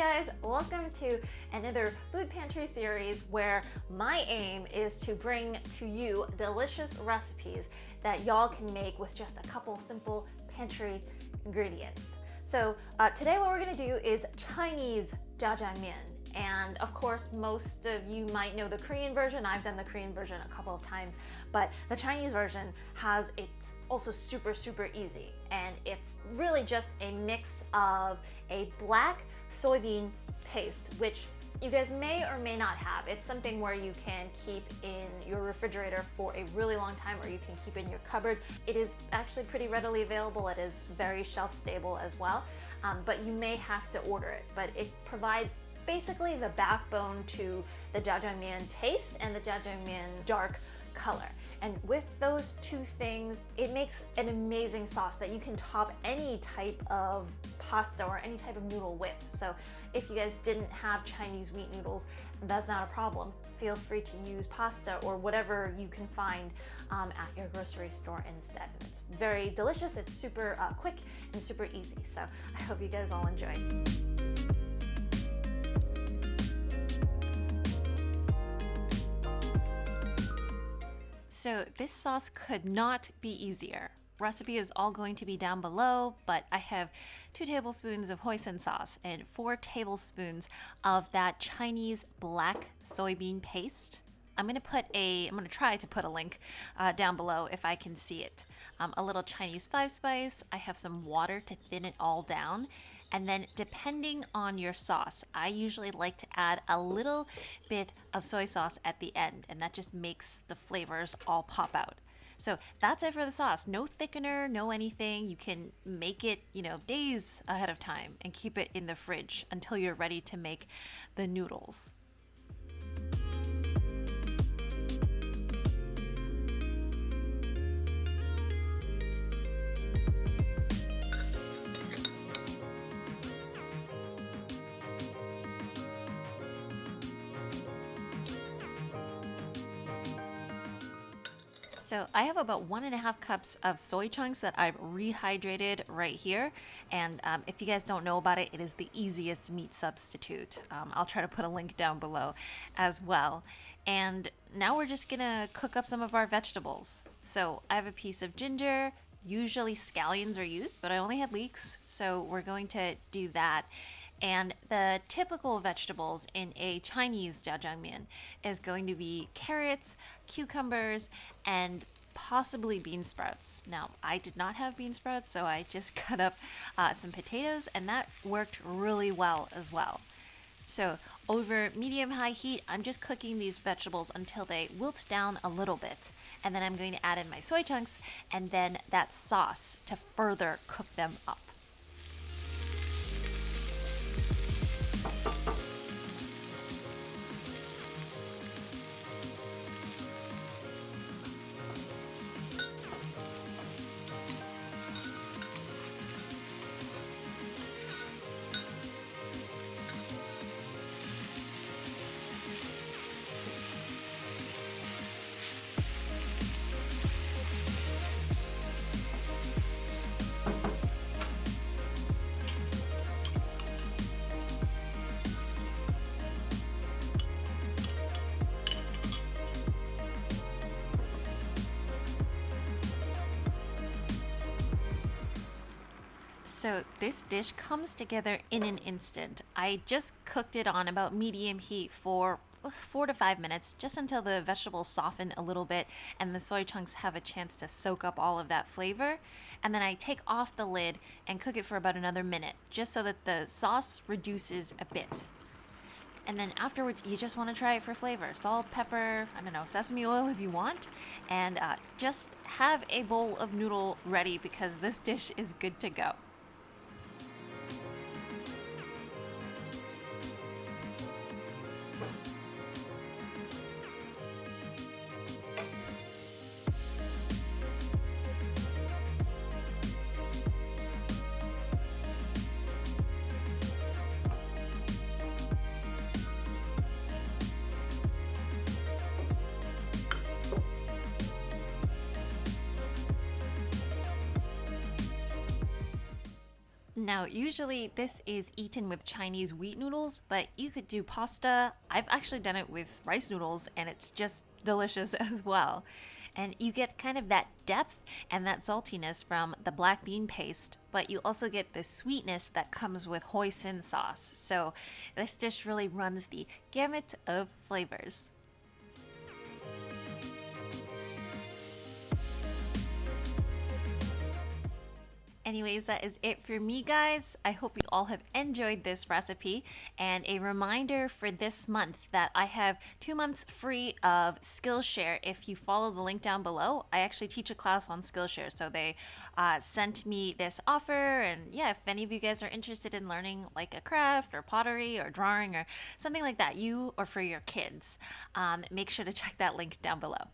guys, welcome to another food pantry series where my aim is to bring to you delicious recipes that y'all can make with just a couple simple pantry ingredients. So today what we're gonna do is Chinese Zha Jiang Mian. And of course, most of you might know the Korean version. I've done the Korean version a couple of times, but the Chinese version it's also super easy. And it's really just a mix of a black soybean paste, which you guys may or may not have. It's something where you can keep in your refrigerator for a really long time, or you can keep in your cupboard. It is actually pretty readily available. It is very shelf stable as well, but you may have to order it. But it provides basically the backbone to the Zha Jiang Mian taste and the Zha Jiang Mian dark color. And with those two things, it makes an amazing sauce that you can top any type of pasta or any type of noodle with. So if you guys didn't have Chinese wheat noodles, that's not a problem. Feel free to use pasta or whatever you can find at your grocery store instead. It's very delicious, it's super quick and super easy. So I hope you guys all enjoy. So this sauce could not be easier. Recipe is all going to be down below, but I have 2 tablespoons of hoisin sauce and 4 tablespoons of that Chinese black soybean paste. I'm gonna try to put a link down below if I can see it. A little Chinese 5-spice. I have some water to thin it all down. And then depending on your sauce, I usually like to add a little bit of soy sauce at the end, and that just makes the flavors all pop out. So that's it for the sauce. No thickener, no anything. You can make it, days ahead of time and keep it in the fridge until you're ready to make the noodles. So I have about 1.5 cups of soy chunks that I've rehydrated right here. And if you guys don't know about it, it is the easiest meat substitute. I'll try to put a link down below as well. And now we're just gonna cook up some of our vegetables. So I have a piece of ginger. Usually scallions are used, but I only had leeks, so we're going to do that. And the typical vegetables in a Chinese Zha Jiang Mian is going to be carrots, cucumbers, and possibly bean sprouts. Now, I did not have bean sprouts, so I just cut up some potatoes, and that worked really well as well. So over medium-high heat, I'm just cooking these vegetables until they wilt down a little bit. And then I'm going to add in my soy chunks and then that sauce to further cook them up. So this dish comes together in an instant. I just cooked it on about medium heat for 4 to 5 minutes, just until the vegetables soften a little bit and the soy chunks have a chance to soak up all of that flavor. And then I take off the lid and cook it for about another minute, just so that the sauce reduces a bit. And then afterwards, you just want to try it for flavor. Salt, pepper, sesame oil if you want. And just have a bowl of noodle ready because this dish is good to go. Now, usually this is eaten with Chinese wheat noodles, but you could do pasta. I've actually done it with rice noodles, and it's just delicious as well. And you get kind of that depth and that saltiness from the black bean paste, but you also get the sweetness that comes with hoisin sauce. So this dish really runs the gamut of flavors. Anyways, that is it for me, guys. I hope you all have enjoyed this recipe. And a reminder for this month that I have 2 months free of Skillshare if you follow the link down below. I actually teach a class on Skillshare, so they sent me this offer. And yeah, if any of you guys are interested in learning like a craft or pottery or drawing or something like that, you or for your kids, make sure to check that link down below.